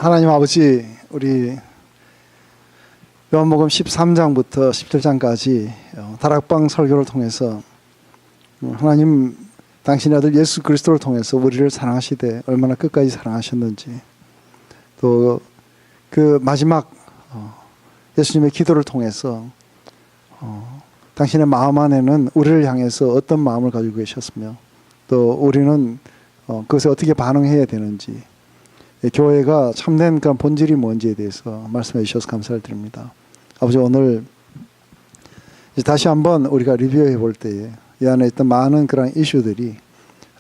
하나님 아버지, 우리 요한복음 13장부터 17장까지 다락방 설교를 통해서 하나님 당신의 아들 예수 그리스도를 통해서 우리를 사랑하시되 얼마나 끝까지 사랑하셨는지, 또 그 마지막 예수님의 기도를 통해서 당신의 마음 안에는 우리를 향해서 어떤 마음을 가지고 계셨으며, 또 우리는 그것에 어떻게 반응해야 되는지, 교회가 참된 그런 본질이 뭔지에 대해서 말씀해 주셔서 감사를 드립니다. 아버지, 오늘 이제 다시 한번 우리가 리뷰해 볼 때에 이 안에 있던 많은 그런 이슈들이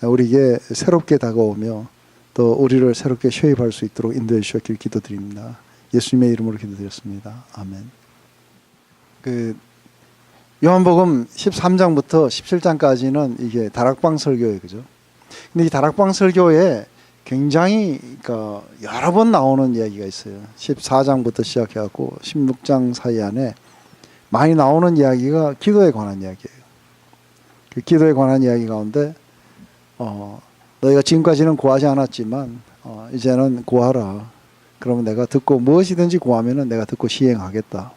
우리에게 새롭게 다가오며 또 우리를 새롭게 쉐입할 수 있도록 인도해 주셨길 기도드립니다. 예수님의 이름으로 기도드렸습니다. 아멘. 요한복음 13장부터 17장까지는 이게 다락방 설교예요, 그죠? 근데 이 다락방 설교에 굉장히 여러 번 나오는 이야기가 있어요. 14장부터 시작해갖고 16장 사이 안에 많이 나오는 이야기가 기도에 관한 이야기예요. 그 기도에 관한 이야기 가운데 너희가 지금까지는 구하지 않았지만 이제는 구하라. 그러면 내가 듣고, 무엇이든지 구하면은 내가 듣고 시행하겠다.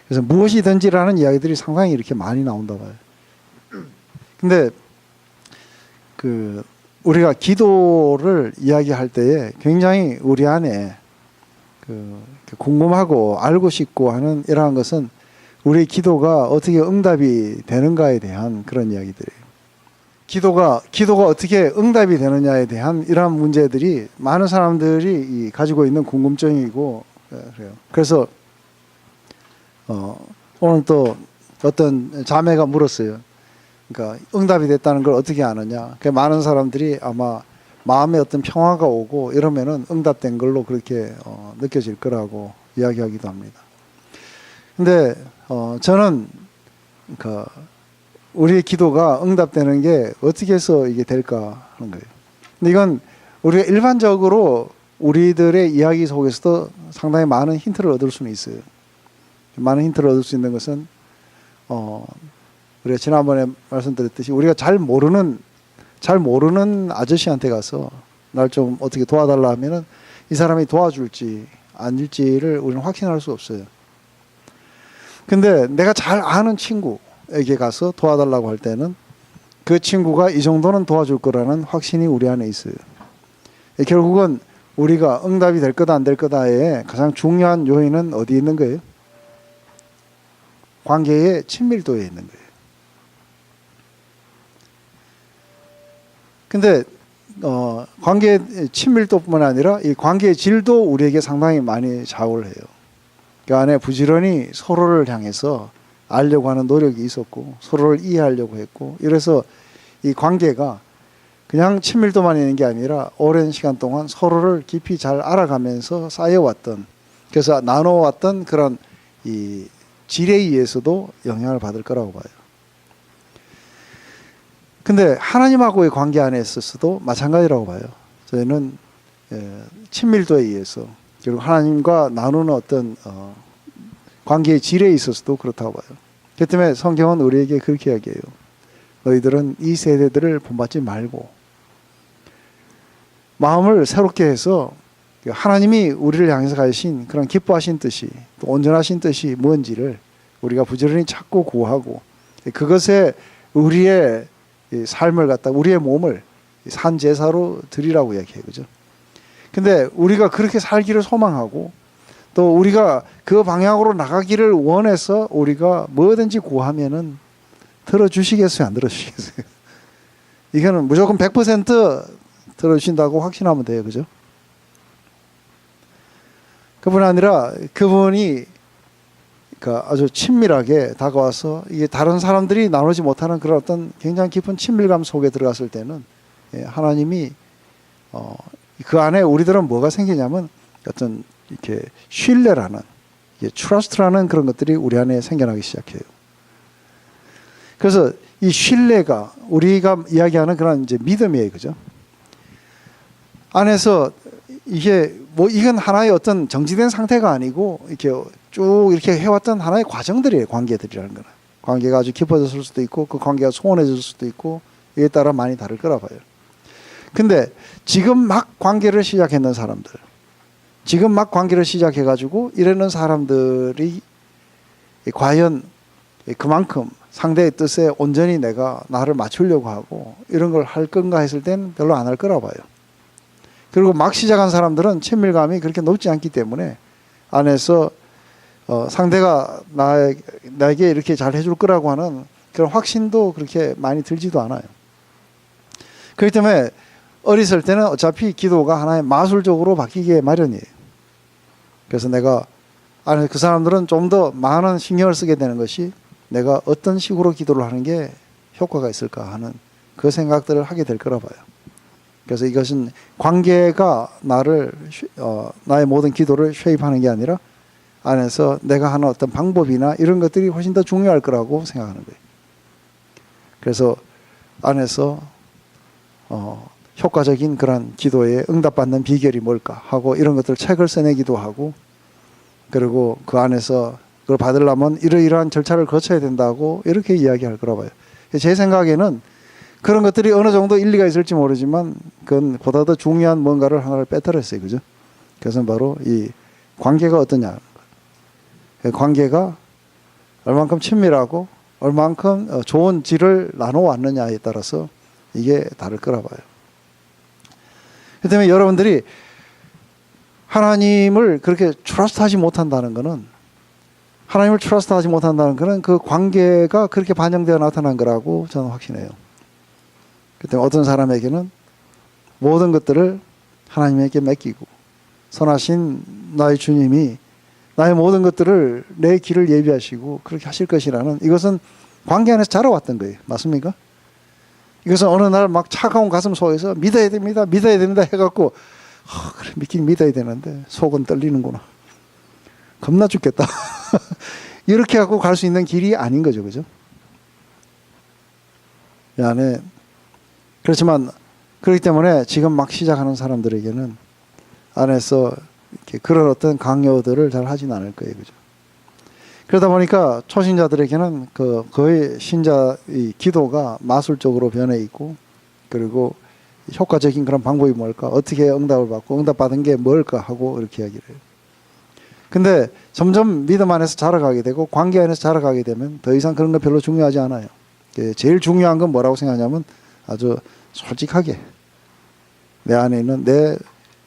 그래서 무엇이든지라는 이야기들이 상당히 이렇게 많이 나온다 봐요. 근데 우리가 기도를 이야기할 때에 굉장히 우리 안에 궁금하고 알고 싶고 하는 이러한 것은 우리의 기도가 어떻게 응답이 되는가에 대한 그런 이야기들이에요. 기도가 어떻게 응답이 되느냐에 대한 이러한 문제들이 많은 사람들이 가지고 있는 궁금증이고 그래요. 그래서 오늘 또 어떤 자매가 물었어요. 그러니까 응답이 됐다는 걸 어떻게 아느냐. 많은 사람들이 아마 마음에 어떤 평화가 오고 이러면은 응답된 걸로 그렇게 느껴질 거라고 이야기하기도 합니다. 근데 저는 우리의 기도가 응답되는 게 어떻게 해서 이게 될까 하는 거예요. 근데 이건 우리가 일반적으로 우리들의 이야기 속에서도 상당히 많은 힌트를 얻을 수는 있어요. 많은 힌트를 얻을 수 있는 것은 우리가 지난번에 말씀드렸듯이 우리가 잘 모르는 아저씨한테 가서 날 좀 어떻게 도와달라 하면은 이 사람이 도와줄지 아닐지를 우리는 확신할 수 없어요. 근데 내가 잘 아는 친구에게 가서 도와달라고 할 때는 그 친구가 이 정도는 도와줄 거라는 확신이 우리 안에 있어요. 결국은 우리가 응답이 될 거다 안 될 거다의 가장 중요한 요인은 어디에 있는 거예요? 관계의 친밀도에 있는 거예요. 근데 관계의 친밀도뿐만 아니라 이 관계의 질도 우리에게 상당히 많이 좌우를 해요. 그 안에 부지런히 서로를 향해서 알려고 하는 노력이 있었고 서로를 이해하려고 했고, 이래서 이 관계가 그냥 친밀도만 있는 게 아니라 오랜 시간 동안 서로를 깊이 잘 알아가면서 쌓여왔던, 그래서 나눠왔던 그런 이 질에 의해서도 영향을 받을 거라고 봐요. 근데 하나님하고의 관계 안에 있어서도 마찬가지라고 봐요. 저희는 친밀도에 의해서, 그리고 하나님과 나누는 어떤 관계의 질에 있어서도 그렇다고 봐요. 그 때문에 성경은 우리에게 그렇게 이야기해요. 너희들은 이 세대들을 본받지 말고 마음을 새롭게 해서 하나님이 우리를 향해서 가지신 그런 기뻐하신 뜻이, 또 온전하신 뜻이 뭔지를 우리가 부지런히 찾고 구하고, 그것에 우리의 삶을 갖다, 우리의 몸을 산 제사로 드리라고 이야기해요. 그죠? 근데 우리가 그렇게 살기를 소망하고 또 우리가 그 방향으로 나가기를 원해서 우리가 뭐든지 구하면은 들어주시겠어요? 안 들어주시겠어요? 이거는 무조건 100% 들어주신다고 확신하면 돼요. 그죠? 그뿐 아니라 그분이 아주 친밀하게 다가와서 이게 다른 사람들이 나누지 못하는 그런 어떤 굉장히 깊은 친밀감 속에 들어갔을 때는 하나님이 그 안에 우리들은 뭐가 생기냐면 어떤 이렇게 신뢰라는, 트러스트라는 그런 것들이 우리 안에 생겨나기 시작해요. 그래서 이 신뢰가 우리가 이야기하는 그런 이제 믿음이에요, 그죠? 안에서 이건 하나의 어떤 정지된 상태가 아니고 이렇게 쭉 이렇게 해왔던 하나의 과정들이에요. 관계들이라는 거는 관계가 아주 깊어졌을 수도 있고 그 관계가 소원해질 수도 있고 이에 따라 많이 다를 거라 봐요. 근데 지금 막 관계를 시작했는 사람들, 지금 막 관계를 시작해가지고 이러는 사람들이 과연 그만큼 상대의 뜻에 온전히 내가 나를 맞추려고 하고 이런 걸 할 건가 했을 땐 별로 안 할 거라 봐요. 그리고 막 시작한 사람들은 친밀감이 그렇게 높지 않기 때문에 안에서 상대가 나에게 이렇게 잘 해줄 거라고 하는 그런 확신도 그렇게 많이 들지도 않아요. 그렇기 때문에 어렸을 때는 어차피 기도가 하나의 마술적으로 바뀌기에 마련이에요. 그래서 내가 안에 그 사람들은 좀 더 많은 신경을 쓰게 되는 것이 내가 어떤 식으로 기도를 하는 게 효과가 있을까 하는 그 생각들을 하게 될 거라 봐요. 그래서 이것은 관계가 나의 모든 기도를 쉐입하는 게 아니라 안에서 내가 하는 어떤 방법이나 이런 것들이 훨씬 더 중요할 거라고 생각하는 거예요. 그래서 안에서 효과적인 그런 기도에 응답받는 비결이 뭘까 하고 이런 것들 책을 써내기도 하고, 그리고 그 안에서 그걸 받으려면 이러이러한 절차를 거쳐야 된다고 이렇게 이야기할 거라 봐요. 제 생각에는 그런 것들이 어느 정도 일리가 있을지 모르지만 그건 보다 더 중요한 뭔가를 하나를 빼뜨렸어요. 그죠? 그것은 바로 이 관계가 어떠냐. 관계가 얼만큼 친밀하고 얼만큼 좋은 질을 나눠왔느냐에 따라서 이게 다를 거라 봐요. 그렇기 때문에 여러분들이 하나님을 그렇게 트러스트하지 못한다는 것은 하나님을 트러스트하지 못한다는 것은 그 관계가 그렇게 반영되어 나타난 거라고 저는 확신해요. 그렇기 때문에 어떤 사람에게는 모든 것들을 하나님에게 맡기고 선하신 나의 주님이 나의 모든 것들을 내 길을 예비하시고 그렇게 하실 것이라는, 이것은 관계 안에서 자라왔던 거예요. 맞습니까? 이것은 어느 날 막 차가운 가슴 속에서 믿어야 됩니다 해갖고 그래 믿긴 믿어야 되는데 속은 떨리는구나. 겁나 죽겠다. 이렇게 하고 갈 수 있는 길이 아닌 거죠. 그죠? 안에 그렇지만 그렇기 때문에 지금 막 시작하는 사람들에게는 안에서 이렇게 그런 어떤 강요들을 잘 하진 않을 거예요. 그죠? 그러다 보니까 초신자들에게는 거의 신자의 기도가 마술적으로 변해 있고, 그리고 효과적인 그런 방법이 뭘까? 어떻게 응답을 받고 응답받은 게 뭘까? 하고 이렇게 이야기를 해요. 근데 점점 믿음 안에서 자라가게 되고 관계 안에서 자라가게 되면 더 이상 그런 거 별로 중요하지 않아요. 제일 중요한 건 뭐라고 생각하냐면 아주 솔직하게 내 안에 있는 내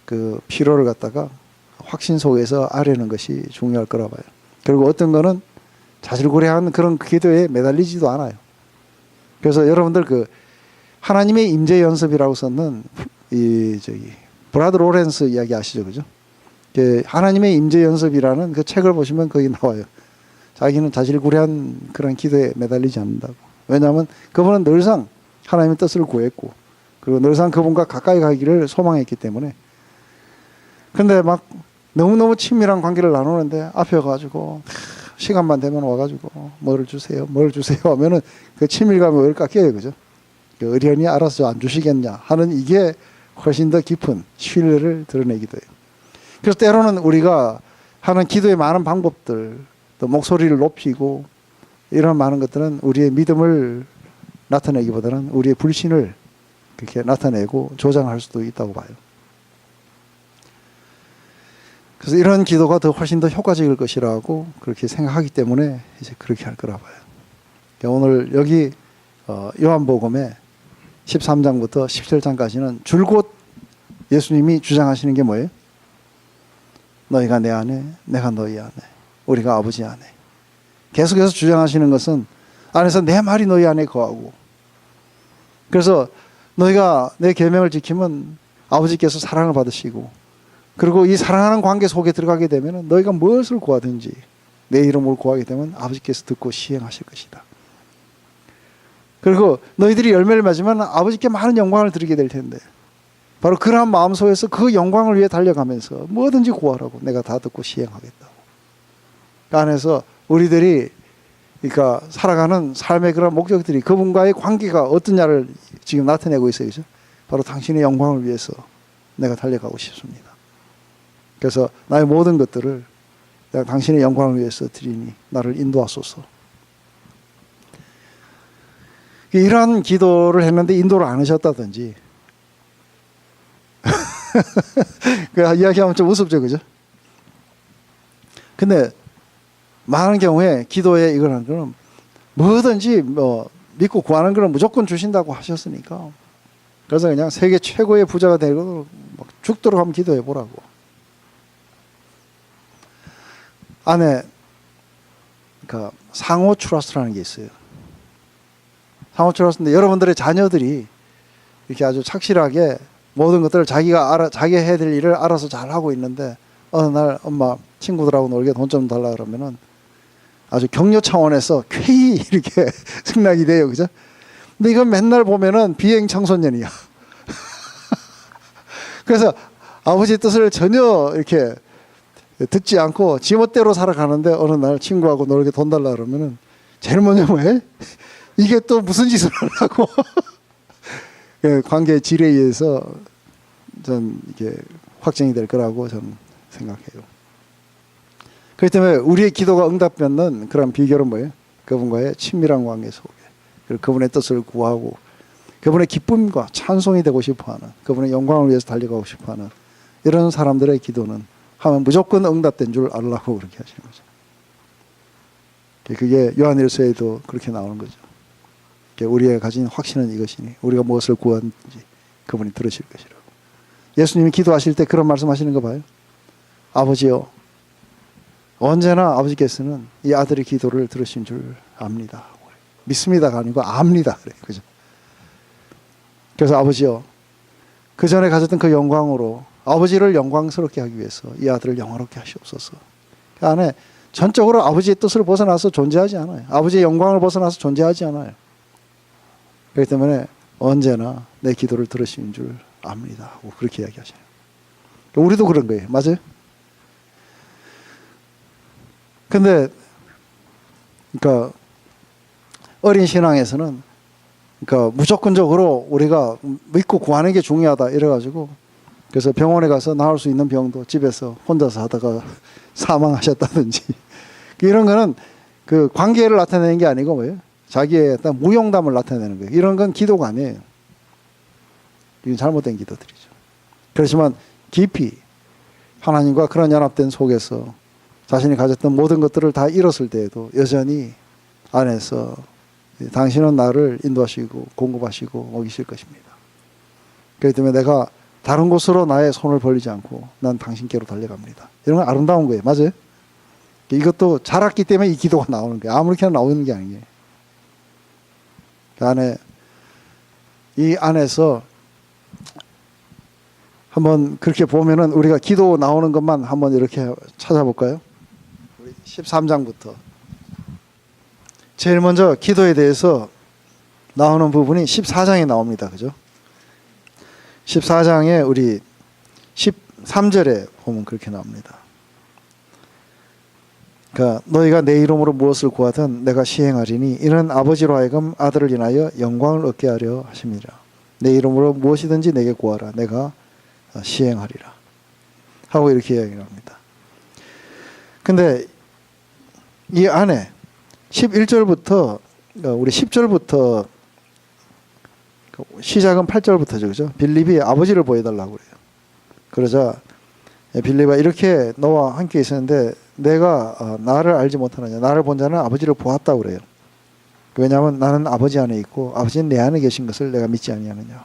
그 필요를 갖다가 확신 속에서 아뢰는 것이 중요할 거라 봐요. 그리고 어떤 거는 자질구레한 그런 기도에 매달리지도 않아요. 그래서 여러분들 그 하나님의 임재 연습이라고 썼는 브라더 로렌스 이야기 아시죠? 그죠? 하나님의 임재 연습이라는 그 책을 보시면 거기 나와요. 자기는 자질구레한 그런 기도에 매달리지 않는다고. 왜냐하면 그분은 늘상 하나님의 뜻을 구했고, 그리고 늘상 그분과 가까이 가기를 소망했기 때문에. 근데 막 너무너무 친밀한 관계를 나누는데 앞에 와가지고 시간만 되면 와가지고 뭘 주세요 하면은 그 친밀감이 왜 깎여요. 그죠? 의련히 알아서 안 주시겠냐 하는, 이게 훨씬 더 깊은 신뢰를 드러내기도 해요. 그래서 때로는 우리가 하는 기도의 많은 방법들, 또 목소리를 높이고 이런 많은 것들은 우리의 믿음을 나타내기보다는 우리의 불신을 그렇게 나타내고 조장할 수도 있다고 봐요. 그래서 이런 기도가 훨씬 더 효과적일 것이라고 그렇게 생각하기 때문에 이제 그렇게 할 거라 봐요. 오늘 여기 요한복음에 13장부터 17장까지는 줄곧 예수님이 주장하시는 게 뭐예요? 너희가 내 안에, 내가 너희 안에, 우리가 아버지 안에. 계속해서 주장하시는 것은 안에서 내 말이 너희 안에 거하고, 그래서 너희가 내 계명을 지키면 아버지께서 사랑을 받으시고, 그리고 이 사랑하는 관계 속에 들어가게 되면 너희가 무엇을 구하든지 내 이름으로 구하게 되면 아버지께서 듣고 시행하실 것이다. 그리고 너희들이 열매를 맺으면 아버지께 많은 영광을 드리게 될 텐데, 바로 그러한 마음 속에서 그 영광을 위해 달려가면서 뭐든지 구하라고 내가 다 듣고 시행하겠다고. 그 안에서 우리들이 그러니까 살아가는 삶의 그런 목적들이 그분과의 관계가 어떠냐를 지금 나타내고 있어요. 그죠? 바로 당신의 영광을 위해서 내가 달려가고 싶습니다. 그래서 나의 모든 것들을 내가 당신의 영광을 위해서 드리니 나를 인도하소서. 이러한 기도를 했는데 인도를 안 하셨다든지 그 이야기하면 좀 우습죠, 그죠? 근데 많은 경우에 기도에 이걸 하는 거는 뭐든지 뭐 믿고 구하는 거는 무조건 주신다고 하셨으니까, 그래서 그냥 세계 최고의 부자가 되고 막 죽도록 한번 기도해 보라고. 안에 그 상호 트러스트라는 게 있어요. 상호 트러스트인데 여러분들의 자녀들이 이렇게 아주 착실하게 모든 것들을 자기 해야 될 일을 알아서 잘 하고 있는데 어느 날 엄마 친구들하고 놀게 돈 좀 달라 그러면은 아주 격려 차원에서 쾌히 이렇게 승낙이 돼요, 그죠? 근데 이건 맨날 보면은 비행 청소년이야. 그래서 아버지 뜻을 전혀 이렇게 듣지 않고 지멋대로 살아가는데 어느 날 친구하고 놀게 돈 달라 그러면은 제일 먼저 뭐해? 이게 또 무슨 짓을 하려고? 관계의 질에 의해서 전 이게 확정이 될 거라고 저는 생각해요. 그렇기 때문에 우리의 기도가 응답받는 그런 비결은 뭐예요? 그분과의 친밀한 관계 속에, 그리고 그분의 뜻을 구하고 그분의 기쁨과 찬송이 되고 싶어하는, 그분의 영광을 위해서 달려가고 싶어하는 이런 사람들의 기도는 하면 무조건 응답된 줄 알라고 그렇게 하시는 거죠. 그게 요한일서에도 그렇게 나오는 거죠. 우리가 가진 확신은 이것이니 우리가 무엇을 구하는지 그분이 들으실 것이라고. 예수님이 기도하실 때 그런 말씀하시는 거 봐요. 아버지요, 언제나 아버지께서는 이 아들의 기도를 들으신 줄 압니다. 믿습니다가 아니고 압니다. 그래, 그죠? 그래서 아버지요, 그 전에 가졌던 그 영광으로 아버지를 영광스럽게 하기 위해서 이 아들을 영화롭게 하시옵소서. 그 안에 전적으로 아버지의 뜻을 벗어나서 존재하지 않아요. 아버지의 영광을 벗어나서 존재하지 않아요. 그렇기 때문에 언제나 내 기도를 들으시는 줄 압니다. 그렇게 이야기하셔요. 우리도 그런 거예요. 맞아요? 근데 그러니까 어린 신앙에서는 그러니까 무조건적으로 우리가 믿고 구하는 게 중요하다 이래가지고, 그래서 병원에 가서 나을 수 있는 병도 집에서 혼자서 하다가 사망하셨다든지 이런 거는 그 관계를 나타내는 게 아니고 뭐예요? 자기의 어떤 무용담을 나타내는 거예요. 이런 건 기도가 아니에요. 이건 잘못된 기도들이죠. 그렇지만 깊이 하나님과 그런 연합된 속에서 자신이 가졌던 모든 것들을 다 잃었을 때에도 여전히 안에서 당신은 나를 인도하시고 공급하시고 먹이실 것입니다. 그렇기 때문에 내가 다른 곳으로 나의 손을 벌리지 않고 난 당신께로 달려갑니다. 이런 건 아름다운 거예요. 맞아요? 이것도 자랐기 때문에 이 기도가 나오는 거예요. 아무렇게나 나오는 게 아니에요. 그 안에, 이 안에서 한번 그렇게 보면은 우리가 기도 나오는 것만 한번 이렇게 찾아볼까요? 13장부터. 제일 먼저 기도에 대해서 나오는 부분이 14장에 나옵니다. 그죠? 14장에 우리 13절에 보면 그렇게 나옵니다. 그러니까 너희가 내 이름으로 무엇을 구하든 내가 시행하리니 이는 아버지로 하여금 아들을 인하여 영광을 얻게 하려 하심이라. 내 이름으로 무엇이든지 내게 구하라. 내가 시행하리라. 하고 이렇게 이야기를 합니다. 근데 이 안에 11절부터 우리 10절부터 시작은 8절부터죠. 그죠? 빌립이 아버지를 보여달라고 그래요. 그러자 빌립아 이렇게 너와 함께 있었는데 내가 나를 알지 못하느냐. 나를 본 자는 아버지를 보았다고 그래요. 왜냐하면 나는 아버지 안에 있고 아버지는 내 안에 계신 것을 내가 믿지 아니하느냐.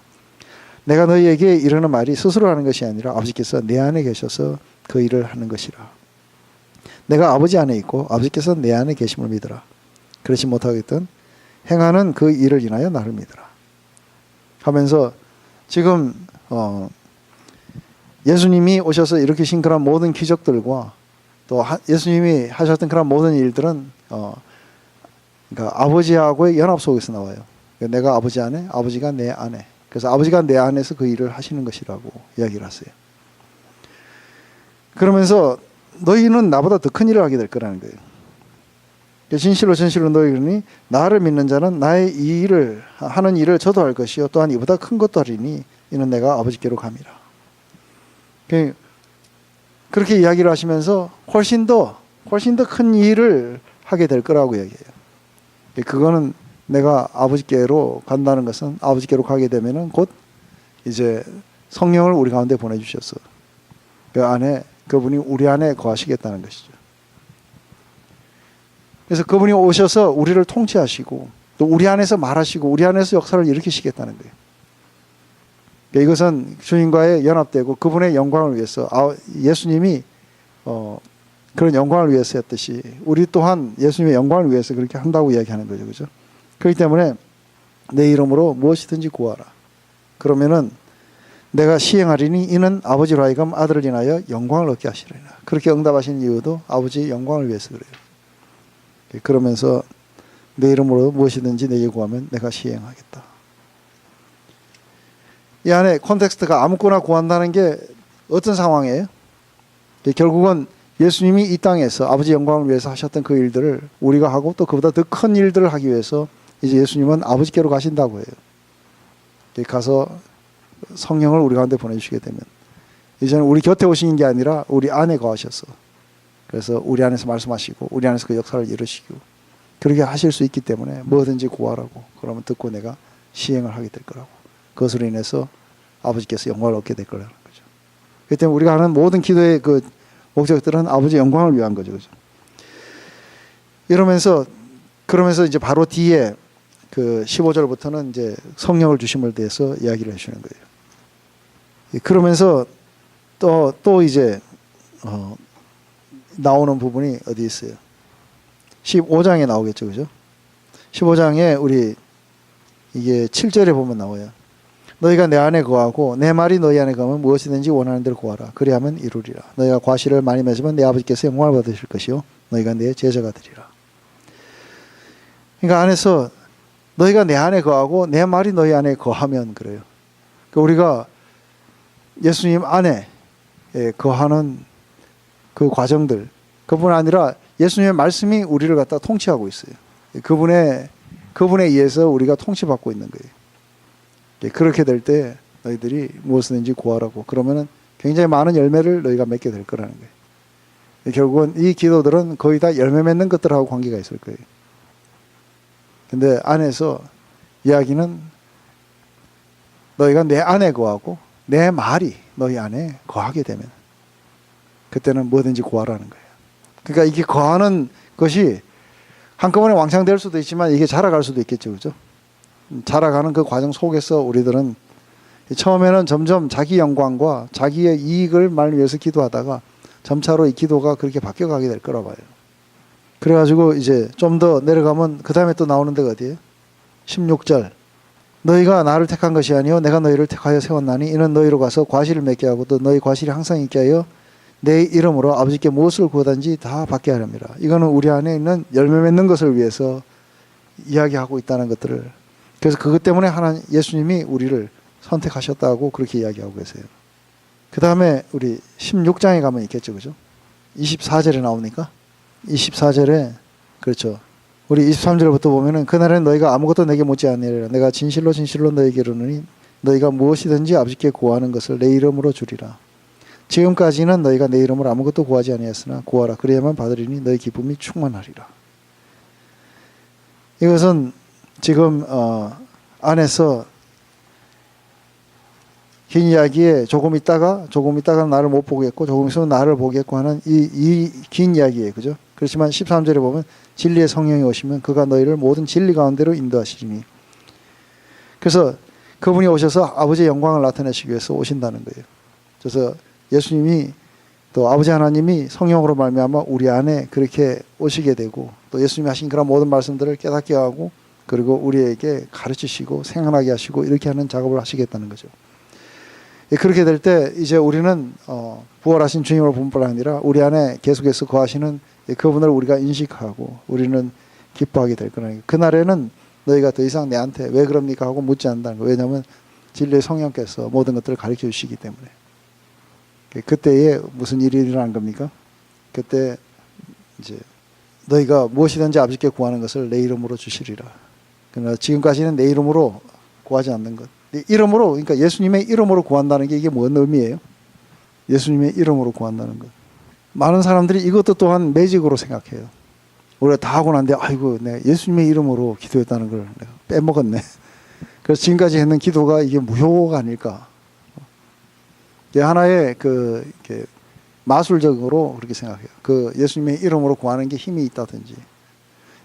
내가 너희에게 이르는 말이 스스로 하는 것이 아니라 아버지께서 내 안에 계셔서 그 일을 하는 것이라. 내가 아버지 안에 있고 아버지께서 내 안에 계심을 믿으라. 그렇지 못하겠든 행하는 그 일을 인하여 나를 믿으라. 하면서 지금 예수님이 오셔서 일으키신 그런 모든 기적들과 또 예수님이 하셨던 그런 모든 일들은 그러니까 아버지하고의 연합 속에서 나와요. 그러니까 내가 아버지 안에, 아버지가 내 안에. 그래서 아버지가 내 안에서 그 일을 하시는 것이라고 이야기를 하세요. 그러면서 너희는 나보다 더 큰 일을 하게 될 거라는 거예요. 진실로 진실로 너희는 나를 믿는 자는 나의 이 일을 하는 일을 저도 할 것이요 또한 이보다 큰 것도 하리니 이는 내가 아버지께로 감이라. 그렇게 이야기를 하시면서 훨씬 더 큰 일을 하게 될 거라고 얘기해요. 그거는 내가 아버지께로 간다는 것은 아버지께로 가게 되면은 곧 이제 성령을 우리 가운데 보내주셔서 그 안에 그분이 우리 안에 거하시겠다는 것이죠. 그래서 그분이 오셔서 우리를 통치하시고 또 우리 안에서 말하시고 우리 안에서 역사를 일으키시겠다는 거예요. 그러니까 이것은 주님과의 연합되고 그분의 영광을 위해서 예수님이 그런 영광을 위해서 했듯이 우리 또한 예수님의 영광을 위해서 그렇게 한다고 이야기하는 거죠. 그죠? 그렇기 때문에 내 이름으로 무엇이든지 구하라. 그러면은 내가 시행하리니 이는 아버지로 하여금 아들을 인하여 영광을 얻게 하시리라. 그렇게 응답하시는 이유도 아버지의 영광을 위해서 그래요. 그러면서 내 이름으로 무엇이든지 내게 구하면 내가 시행하겠다. 이 안에 콘텍스트가 아무거나 구한다는 게 어떤 상황이에요? 결국은 예수님이 이 땅에서 아버지 영광을 위해서 하셨던 그 일들을 우리가 하고 또 그보다 더 큰 일들을 하기 위해서 이제 예수님은 아버지께로 가신다고 해요. 가서 성령을 우리 가운데 보내주시게 되면 이제는 우리 곁에 오시는 게 아니라 우리 안에 거하셔서 그래서 우리 안에서 말씀하시고 우리 안에서 그 역사를 이루시고 그렇게 하실 수 있기 때문에 뭐든지 구하라고 그러면 듣고 내가 시행을 하게 될 거라고 그것으로 인해서 아버지께서 영광을 얻게 될 거라는 거죠. 그렇기 때문에 우리가 하는 모든 기도의 그 목적들은 아버지의 영광을 위한 거죠. 그죠? 그러면서 이제 바로 뒤에 그 15절부터는 이제 성령을 주심을 대해서 이야기를 해주시는 거예요. 그러면서 또 이제 나오는 부분이 어디 있어요? 15장에 나오겠죠. 그죠? 15장에 우리 이게 7절에 보면 나와요. 너희가 내 안에 거하고 내 말이 너희 안에 거하면 무엇이든지 원하는 대로 구하라. 그리하면 이루리라. 너희가 과실을 많이 맺으면 내 아버지께서 영광을 받으실 것이요 너희가 내 제자가 되리라. 그러니까 안에서 너희가 내 안에 거하고 내 말이 너희 안에 거하면 그래요. 그러니까 우리가 예수님 안에 거하는 그 과정들 그뿐 아니라 예수님의 말씀이 우리를 갖다 통치하고 있어요. 그분에 의해서 우리가 통치받고 있는 거예요. 그렇게 될 때 너희들이 무엇이든지 구하라고 그러면은 굉장히 많은 열매를 너희가 맺게 될 거라는 거예요. 결국은 이 기도들은 거의 다 열매 맺는 것들하고 관계가 있을 거예요. 근데 안에서 이야기는 너희가 내 안에 거하고 내 말이 너희 안에 거하게 되면 그때는 뭐든지 구하라는 거예요. 그러니까 이게 거하는 것이 한꺼번에 왕창될 수도 있지만 이게 자라갈 수도 있겠죠. 그죠? 자라가는 그 과정 속에서 우리들은 처음에는 점점 자기 영광과 자기의 이익을 위해서 기도하다가 점차로 이 기도가 그렇게 바뀌어가게 될 거라 봐요. 그래가지고 이제 좀 더 내려가면 그 다음에 또 나오는 데가 어디예요? 16절 너희가 나를 택한 것이 아니요 내가 너희를 택하여 세웠나니 이는 너희로 가서 과실을 맺게 하고 또 너희 과실이 항상 있게 하여 내 이름으로 아버지께 무엇을 구하든지 다 받게 하렵니다. 이거는 우리 안에 있는 열매 맺는 것을 위해서 이야기하고 있다는 것들을 그래서 그것 때문에 예수님이 우리를 선택하셨다고 그렇게 이야기하고 계세요. 그 다음에 우리 16장에 가면 있겠죠. 그죠? 24절에 나오니까 24절에 그렇죠. 우리 23절부터 보면은 그날은 너희가 아무것도 내게 묻지 아니하리라. 내가 진실로 진실로 너희에게 이르노니 너희가 무엇이든지 아버지께 구하는 것을 내 이름으로 주리라. 지금까지는 너희가 내 이름으로 아무것도 구하지 아니하였으나 구하라. 그래야만 받으리니 너희 기쁨이 충만하리라. 이것은 지금 안에서 긴 이야기에 조금 있다가 나를 못 보겠고 조금 있으면 나를 보겠고 하는 이 긴 이야기예요. 그죠? 그렇지만 13절에 보면 진리의 성령이 오시면 그가 너희를 모든 진리 가운데로 인도하시리니 그래서 그분이 오셔서 아버지의 영광을 나타내시기 위해서 오신다는 거예요. 그래서 예수님이 또 아버지 하나님이 성령으로 말미암아 우리 안에 그렇게 오시게 되고 또 예수님이 하신 그런 모든 말씀들을 깨닫게 하고 그리고 우리에게 가르치시고 생각나게 하시고 이렇게 하는 작업을 하시겠다는 거죠. 그렇게 될 때 이제 우리는 부활하신 주님을 볼 뿐 아니라 우리 안에 계속해서 거하시는 그분을 우리가 인식하고 우리는 기뻐하게 될 거라는 거예요. 그날에는 너희가 더 이상 내한테 왜 그럽니까 하고 묻지 않는다는 거예요. 왜냐하면 진리의 성령께서 모든 것들을 가르쳐 주시기 때문에. 그때에 무슨 일이 일어난 겁니까? 그때 이제 너희가 무엇이든지 아버지께 구하는 것을 내 이름으로 주시리라. 그러나 지금까지는 내 이름으로 구하지 않는 것. 이름으로 그러니까 예수님의 이름으로 구한다는 게 이게 뭔 의미예요? 예수님의 이름으로 구한다는 것. 많은 사람들이 이것도 또한 매직으로 생각해요. 우리가 다 하고 난데 아이고 내가 예수님의 이름으로 기도했다는 걸 내가 빼먹었네. 그래서 지금까지 했는 기도가 이게 무효가 아닐까. 하나의 이렇게 마술적으로 그렇게 생각해요. 예수님의 이름으로 구하는 게 힘이 있다든지.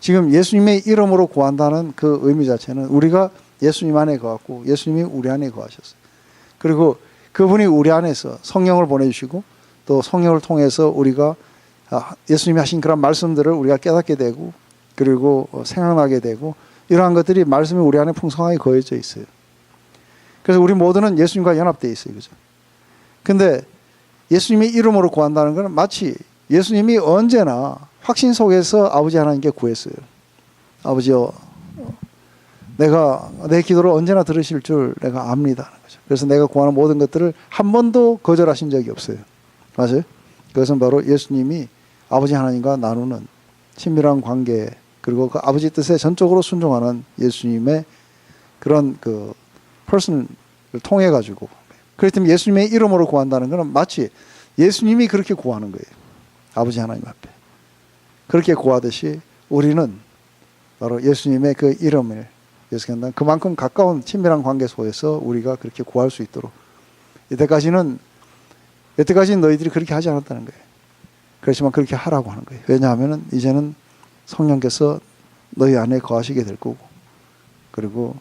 지금 예수님의 이름으로 구한다는 그 의미 자체는 우리가 예수님 안에 거하고 예수님이 우리 안에 거하셨어요. 그리고 그분이 우리 안에서 성령을 보내주시고 또 성령을 통해서 우리가 예수님이 하신 그런 말씀들을 우리가 깨닫게 되고 그리고 생각나게 되고 이러한 것들이 말씀이 우리 안에 풍성하게 거해져 있어요. 그래서 우리 모두는 예수님과 연합되어 있어요. 그죠? 근데 예수님의 이름으로 구한다는 것은 마치 예수님이 언제나 확신 속에서 아버지 하나님께 구했어요. 아버지여, 내가 내 기도를 언제나 들으실 줄 내가 압니다. 그래서 내가 구하는 모든 것들을 한 번도 거절하신 적이 없어요. 맞아요? 그것은 바로 예수님이 아버지 하나님과 나누는 친밀한 관계 그리고 그 아버지 뜻에 전적으로 순종하는 예수님의 그런 퍼슨을 통해 가지고 그렇기 때문에 예수님의 이름으로 구한다는 것은 마치 예수님이 그렇게 구하는 거예요. 아버지 하나님 앞에. 그렇게 구하듯이 우리는 바로 예수님의 그 이름을 예수한다. 그만큼 가까운 친밀한 관계 속에서 우리가 그렇게 구할 수 있도록 여태까지는 너희들이 그렇게 하지 않았다는 거예요. 그렇지만 그렇게 하라고 하는 거예요. 왜냐하면 이제는 성령께서 너희 안에 거하시게 될 거고 그리고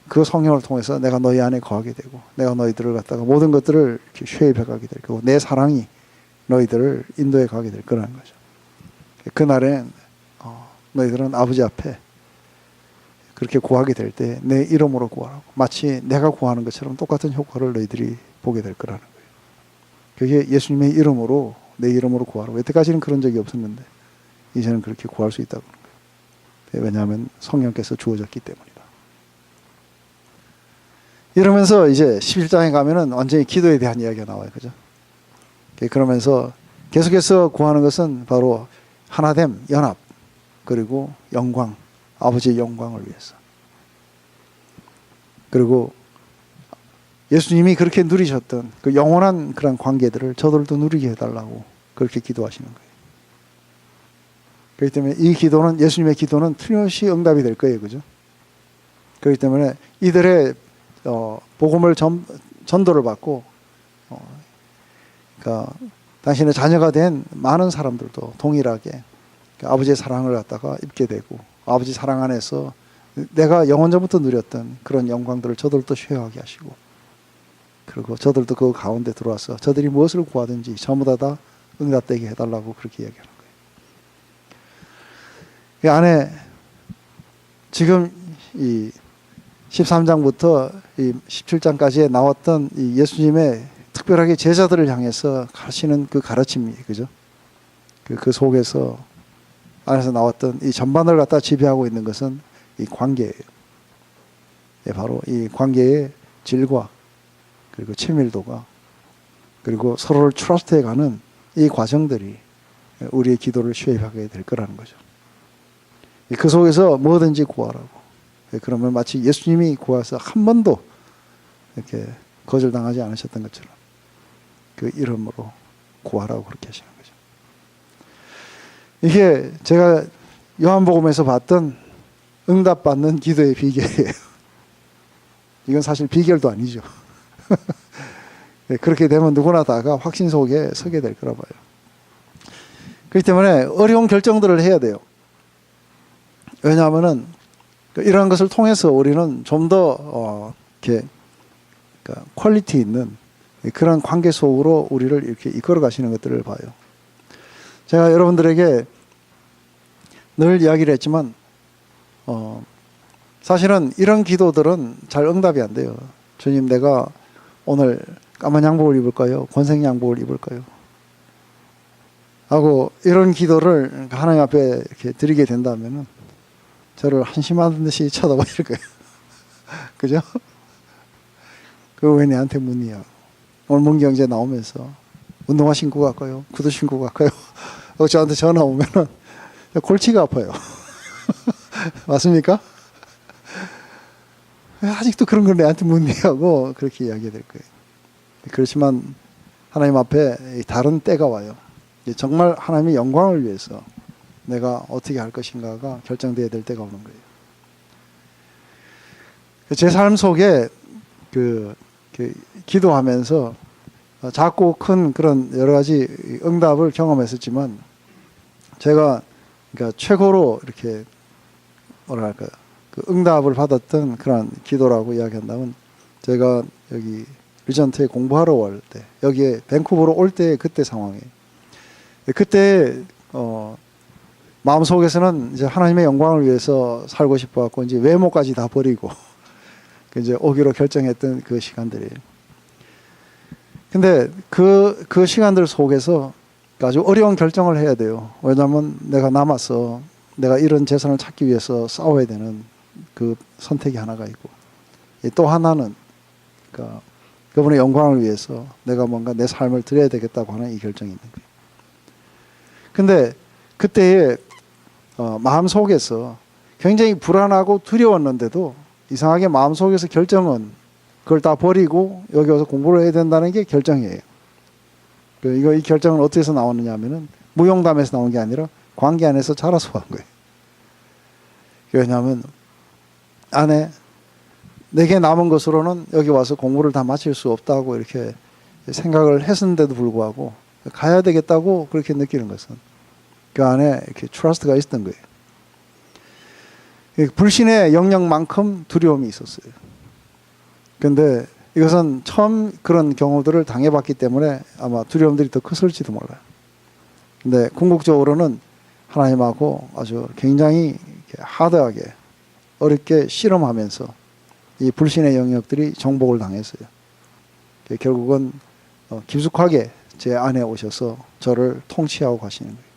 그 성령을 통해서 내가 너희 안에 거하게 되고 내가 너희들을 갖다가 모든 것들을 이렇게 쉐입해 가게 될 거고 내 사랑이 너희들을 인도해 가게 될 거라는 거죠. 그날엔 너희들은 아버지 앞에 그렇게 구하게 될 때 내 이름으로 구하라고 마치 내가 구하는 것처럼 똑같은 효과를 너희들이 보게 될 거라는 거예요. 그게 예수님의 이름으로 내 이름으로 구하라고. 여태까지는 그런 적이 없었는데 이제는 그렇게 구할 수 있다고 하는 거예요. 왜냐하면 성령께서 주어졌기 때문이다. 이러면서 이제 11장에 가면은 완전히 기도에 대한 이야기가 나와요. 그죠? 그러면서 계속해서 구하는 것은 바로 하나됨, 연합, 그리고 영광, 아버지의 영광을 위해서. 그리고 예수님이 그렇게 누리셨던 그 영원한 그런 관계들을 저들도 누리게 해달라고 그렇게 기도하시는 거예요. 그렇기 때문에 이 기도는, 예수님의 기도는 틀림없이 응답이 될 거예요. 그죠? 그렇기 때문에 이들의 복음을 전도를 받고 그러니까 당신의 자녀가 된 많은 사람들도 동일하게 아버지의 사랑을 갖다가 입게 되고 아버지 사랑 안에서 내가 영원전부터 누렸던 그런 영광들을 저들도 쉐어하게 하시고 그리고 저들도 그 가운데 들어와서 저들이 무엇을 구하든지 전부 다 응답되게 해달라고 그렇게 이야기하는 거예요. 이 안에 지금 이 13장부터 이 17장까지에 나왔던 이 예수님의 특별하게 제자들을 향해서 하시는 그 가르침이 그죠? 그 속에서 안에서 나왔던 이 전반을 갖다 지배하고 있는 것은 이 관계예요. 바로 이 관계의 질과 그리고 친밀도가 그리고 서로를 트러스트해가는 이 과정들이 우리의 기도를 쉐입하게 될 거라는 거죠. 그 속에서 뭐든지 구하라고. 그러면 마치 예수님이 구하서 한 번도 이렇게 거절당하지 않으셨던 것처럼 그 이름으로 구하라고 그렇게 하시는 거죠. 이게 제가 요한복음에서 봤던 응답받는 기도의 비결이에요. 이건 사실 비결도 아니죠. 그렇게 되면 누구나 다가 확신 속에 서게 될 거라 봐요. 그렇기 때문에 어려운 결정들을 해야 돼요. 왜냐하면은 이러한 것을 통해서 우리는 좀 더 이렇게 퀄리티 있는 그런 관계 속으로 우리를 이렇게 이끌어 가시는 것들을 봐요. 제가 여러분들에게 늘 이야기를 했지만 사실은 이런 기도들은 잘 응답이 안 돼요. 주님, 내가 오늘 까만 양복을 입을까요? 권색 양복을 입을까요? 하고 이런 기도를 하나님 앞에 이렇게 드리게 된다면은 저를 한심한 듯이 쳐다보실 거예요. 그죠? 그거 왜 내한테 묻냐? 오늘 문경제 나오면서 운동화 신고 갈까요? 구두 신고 갈까요? 저한테 전화 오면은 골치가 아파요. 맞습니까? 왜 아직도 그런 걸 내한테 묻냐고 그렇게 이야기가 될 거예요. 그렇지만 하나님 앞에 다른 때가 와요. 정말 하나님의 영광을 위해서 내가 어떻게 할 것인가가 결정되어야 될 때가 오는 거예요. 제 삶 속에 기도하면서 작고 큰 그런 여러 가지 응답을 경험했었지만 제가 그러니까 최고로 이렇게 뭐랄까 그 응답을 받았던 그런 기도라고 이야기한다면 제가 여기 리전트에 공부하러 올 때 여기에 밴쿠버로 올 때 그때 상황이에요. 그때 마음속에서는 이제 하나님의 영광을 위해서 살고 싶어 갖고 이제 외모까지 다 버리고 이제 오기로 결정했던 그 시간들이에요. 근데 그 시간들 속에서 아주 어려운 결정을 해야 돼요. 왜냐하면 내가 남아서 내가 이런 재산을 찾기 위해서 싸워야 되는 그 선택이 하나가 있고 또 하나는 그러니까 그분의 영광을 위해서 내가 뭔가 내 삶을 드려야 되겠다고 하는 이 결정이 있는 거예요. 근데 그때의 마음속에서 굉장히 불안하고 두려웠는데도 이상하게 마음속에서 결정은 그걸 다 버리고 여기 와서 공부를 해야 된다는 게 결정이에요. 이 결정은 어디서 나왔느냐 하면은 무용담에서 나온 게 아니라 관계 안에서 자라서 한 거예요. 왜냐하면 안에 내게 남은 것으로는 여기 와서 공부를 다 마칠 수 없다고 이렇게 생각을 했는데도 불구하고 가야 되겠다고 그렇게 느끼는 것은 그 안에 이렇게 트러스트가 있었던 거예요. 불신의 영역만큼 두려움이 있었어요. 그런데 이것은 처음 그런 경우들을 당해봤기 때문에 아마 두려움들이 더 컸을지도 몰라요. 근데 궁극적으로는 하나님하고 아주 굉장히 하드하게 어렵게 씨름하면서 이 불신의 영역들이 정복을 당했어요. 결국은 깊숙하게 제 안에 오셔서 저를 통치하고 가시는 거예요.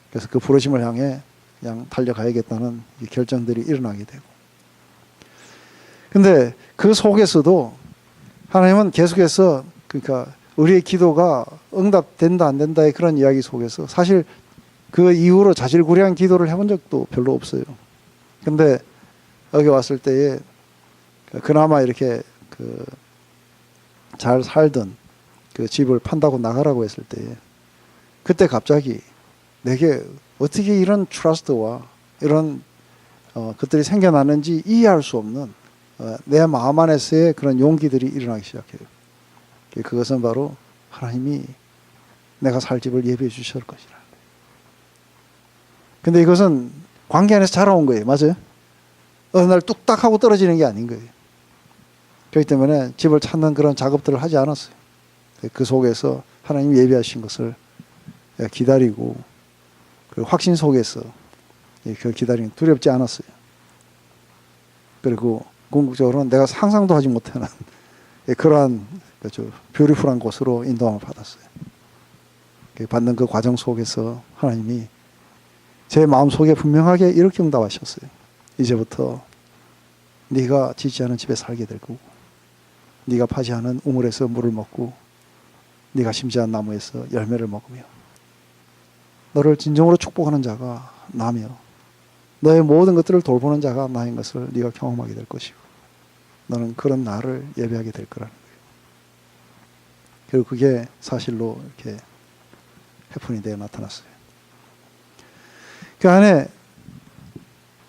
그래서 그 부르심을 향해 그냥 달려가야겠다는 결정들이 일어나게 되고. 근데 그 속에서도 하나님은 계속해서 그러니까 우리의 기도가 응답된다 안 된다의 그런 이야기 속에서 사실 그 이후로 자질구레한 기도를 해본 적도 별로 없어요. 근데 여기 왔을 때에 그나마 이렇게 잘 살던 그 집을 판다고 나가라고 했을 때에 그때 갑자기 내게 어떻게 이런 트러스트와 이런 것들이 생겨나는지 이해할 수 없는 내 마음 안에서의 그런 용기들이 일어나기 시작해요. 그것은 바로 하나님이 내가 살 집을 예비해 주실 것이라. 근데 이것은 관계 안에서 자라온 거예요. 맞아요? 어느 날 뚝딱 하고 떨어지는 게 아닌 거예요. 그렇기 때문에 집을 찾는 그런 작업들을 하지 않았어요. 그 속에서 하나님이 예비하신 것을 기다리고 그리고 확신 속에서 그 기다리는 두렵지 않았어요. 그리고 궁극적으로는 내가 상상도 하지 못하는 그러한 아주 뷰티풀한 곳으로 인도함을 받았어요. 받는 그 과정 속에서 하나님이 제 마음속에 분명하게 이렇게 응답하셨어요. 이제부터 네가 짓지 않은 집에 살게 될 거고 네가 파지 않은 우물에서 물을 먹고 네가 심지 않은 나무에서 열매를 먹으며 너를 진정으로 축복하는 자가 나며 너의 모든 것들을 돌보는 자가 나인 것을 네가 경험하게 될 것이고 너는 그런 나를 예배하게 될 거라는 거예요. 그리고 그게 사실로 이렇게 해프닝 되어 나타났어요. 그 안에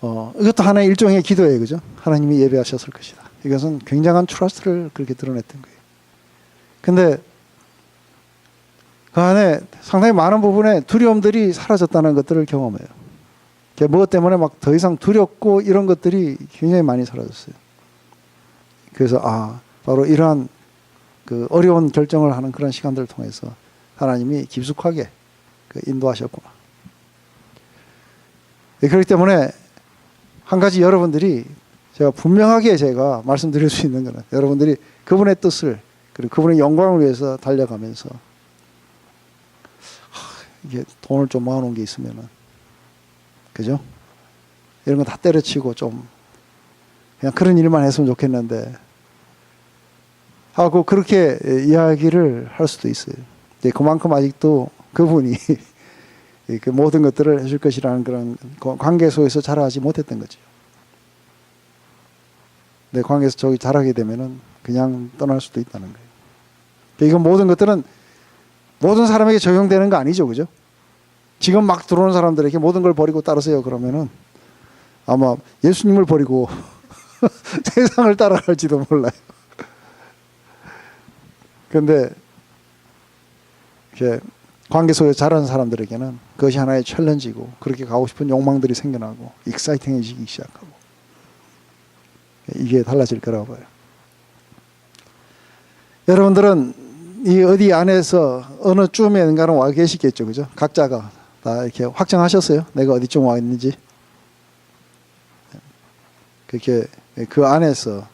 이것도 하나의 일종의 기도예요. 그죠? 하나님이 예배하셨을 것이다. 이것은 굉장한 트러스트를 그렇게 드러냈던 거예요. 근데 그 안에 상당히 많은 부분에 두려움들이 사라졌다는 것들을 경험해요. 무엇 때문에 막 더 이상 두렵고 이런 것들이 굉장히 많이 사라졌어요. 그래서 바로 이러한 그 어려운 결정을 하는 그런 시간들을 통해서 하나님이 깊숙하게 인도하셨구나. 그렇기 때문에 한 가지 여러분들이 제가 분명하게 제가 말씀드릴 수 있는 것은 여러분들이 그분의 뜻을 그리고 그분의 영광을 위해서 달려가면서 이게 돈을 좀 모아놓은 게 있으면은 그죠? 이런 거 다 때려치고 좀 그냥 그런 일만 했으면 좋겠는데 하고 그렇게 이야기를 할 수도 있어요. 그만큼 아직도 그분이 그 모든 것들을 해줄 것이라는 그런 관계 속에서 자라지 못했던 거죠. 내 관계에서 저기 자라게 되면은 그냥 떠날 수도 있다는 거예요. 이건 모든 것들은 모든 사람에게 적용되는 거 아니죠, 그죠? 지금 막 들어오는 사람들에게 모든 걸 버리고 따르세요 그러면은 아마 예수님을 버리고 세상을 따라갈지도 몰라요. 그런데 이렇게 관계 속에 자라는 사람들에게는 그것이 하나의 챌린지고 그렇게 가고 싶은 욕망들이 생겨나고 익사이팅해지기 시작하고 이게 달라질 거라고 봐요. 여러분들은 이 어디 안에서 어느 쯤에인가는 와 계시겠죠, 그죠? 각자가 다 이렇게 확정하셨어요? 내가 어디쯤 와 있는지. 그렇게 그 안에서